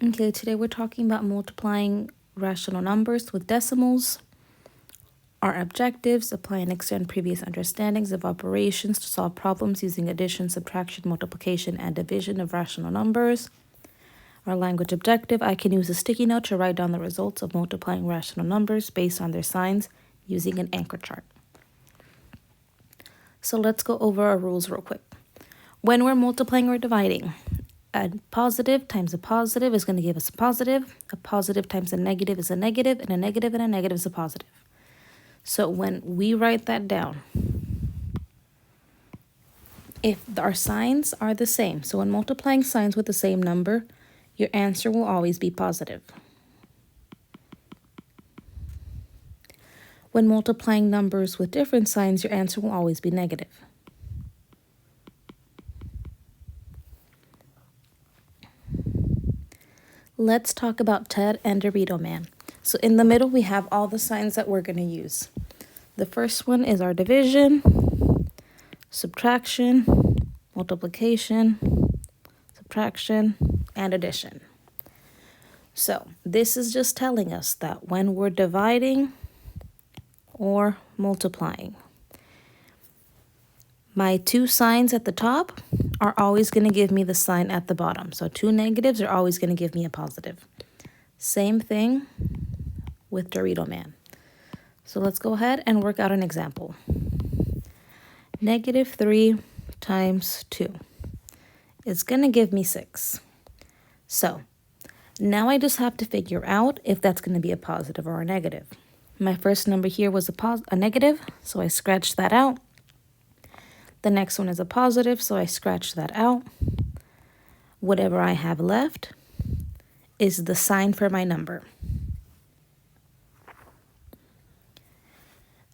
Okay, today we're talking about multiplying rational numbers with decimals, our objectives, apply and extend previous understandings of operations to solve problems using addition, subtraction, multiplication, and division of rational numbers. Our language objective, I can use a sticky note to write down the results of multiplying rational numbers based on their signs using an anchor chart. So let's go over our rules real quick. When we're multiplying or dividing, a positive times a positive is going to give us a positive times a negative is a negative, and a negative and a negative is a positive. So when we write that down, if our signs are the same, so when multiplying signs with the same number, your answer will always be positive. When multiplying numbers with different signs, your answer will always be negative. Let's talk about Ted and Dorito Man. So in the middle, we have all the signs that we're going to use. The first one is our division, subtraction, multiplication, subtraction, and addition. So this is just telling us that when we're dividing or multiplying, my two signs at the top are always going to give me the sign at the bottom. So two negatives are always going to give me a positive. Same thing with Dorito Man. So let's go ahead and work out an example. -3 times 2 is going to give me 6. So now I just have to figure out if that's going to be a positive or a negative. My first number here was a negative, so I scratched that out. The next one is a positive, so I scratched that out. Whatever I have left is the sign for my number.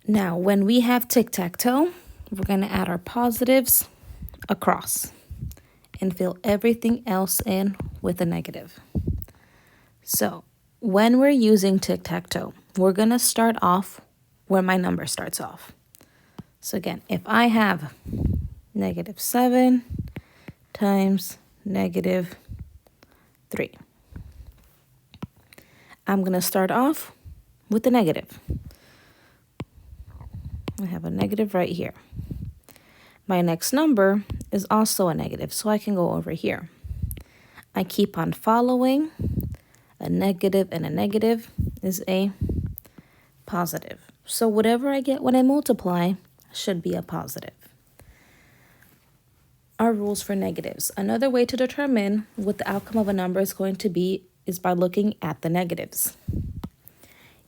Now, when we have tic-tac-toe, we're going to add our positives across and fill everything else in with a negative. So when we're using tic-tac-toe, we're going to start off where my number starts off. So again, if I have -7 times -3, I'm going to start off with the negative. I have a negative right here. My next number is also a negative, so I can go over here. I keep on following. A negative and a negative is a positive. So whatever I get when I multiply should be a positive. Our rules for negatives. Another way to determine what the outcome of a number is going to be is by looking at the negatives.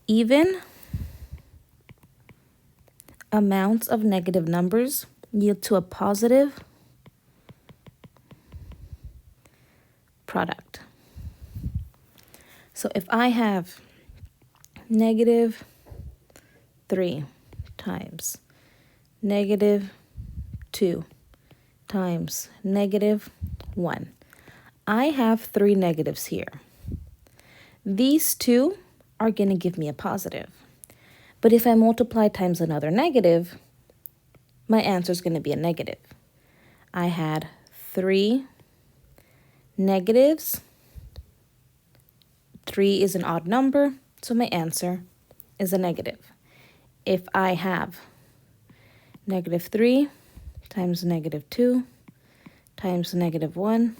Even amounts of negative numbers yield to a positive product. So if I have -3 times -2 times -1, I have 3 negatives here. These two are going to give me a positive. But if I multiply times another negative, my answer is going to be a negative. I had 3 negatives. 3 is an odd number, so my answer is a negative. If I have -3 times -2 times -1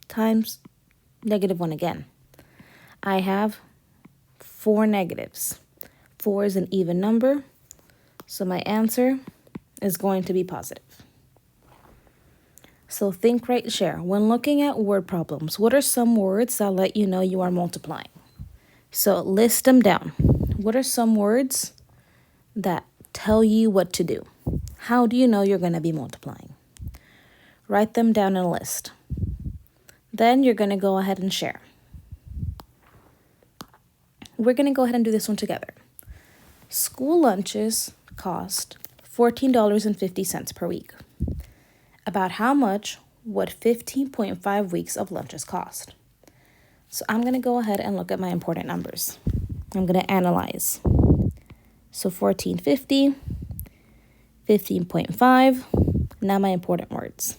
times -1 again, I have 4 negatives. 4 is an even number, so my answer is going to be positive. So think, write, share. When looking at word problems, what are some words that let you know you are multiplying? So list them down. What are some words that tell you what to do? How do you know you're going to be multiplying? Write them down in a list. Then you're going to go ahead and share. We're going to go ahead and do this one together. School lunches cost $14.50 per week. About how much would 15.5 weeks of lunches cost? So I'm going to go ahead and look at my important numbers. I'm going to analyze. So 1450, 15.5. Now my important words.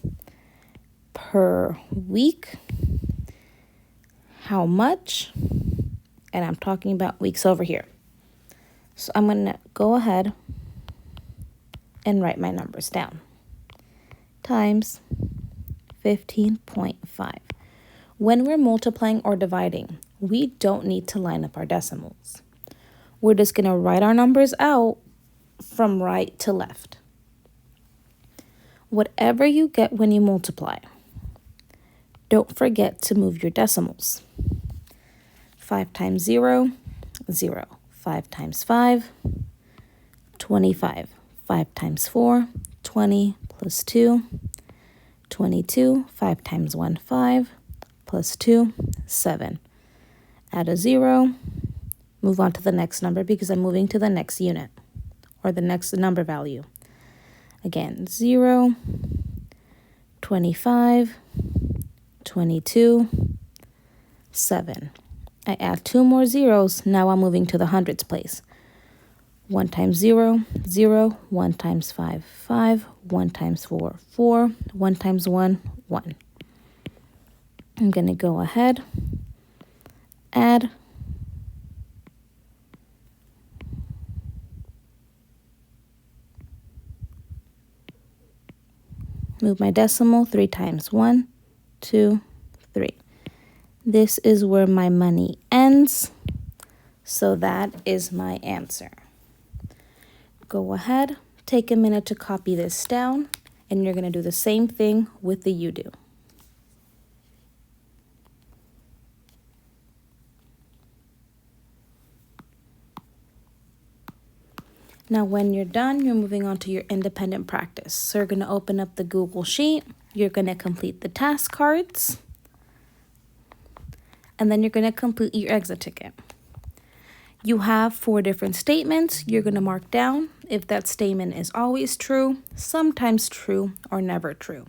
Per week, how much, and I'm talking about weeks over here. So I'm going to go ahead and write my numbers down. Times 15.5. When we're multiplying or dividing, we don't need to line up our decimals. We're just going to write our numbers out from right to left. Whatever you get when you multiply, don't forget to move your decimals. 5 times 0, 0. 5 times 5, 25. 5 times 4, 20, plus 2, 22. 5 times 1, 5, plus 2, 7. Add a 0, move on to the next number because I'm moving to the next unit or the next number value. Again, 0, 25, 22, 7. I add 2 more zeros. Now I'm moving to the hundreds place. 1 times 0, 0. 1 times 5, 5. 1 times 4, 4. 1 times 1, 1. I'm going to go ahead, add, move my decimal 3 times 1, 2, 3. This is where my money ends, so that is my answer. Go ahead, take a minute to copy this down, and you're going to do the same thing with the you do. Now, when you're done, you're moving on to your independent practice. So you're going to open up the Google Sheet. You're going to complete the task cards. And then you're going to complete your exit ticket. You have 4 different statements you're going to mark down if that statement is always true, sometimes true, or never true.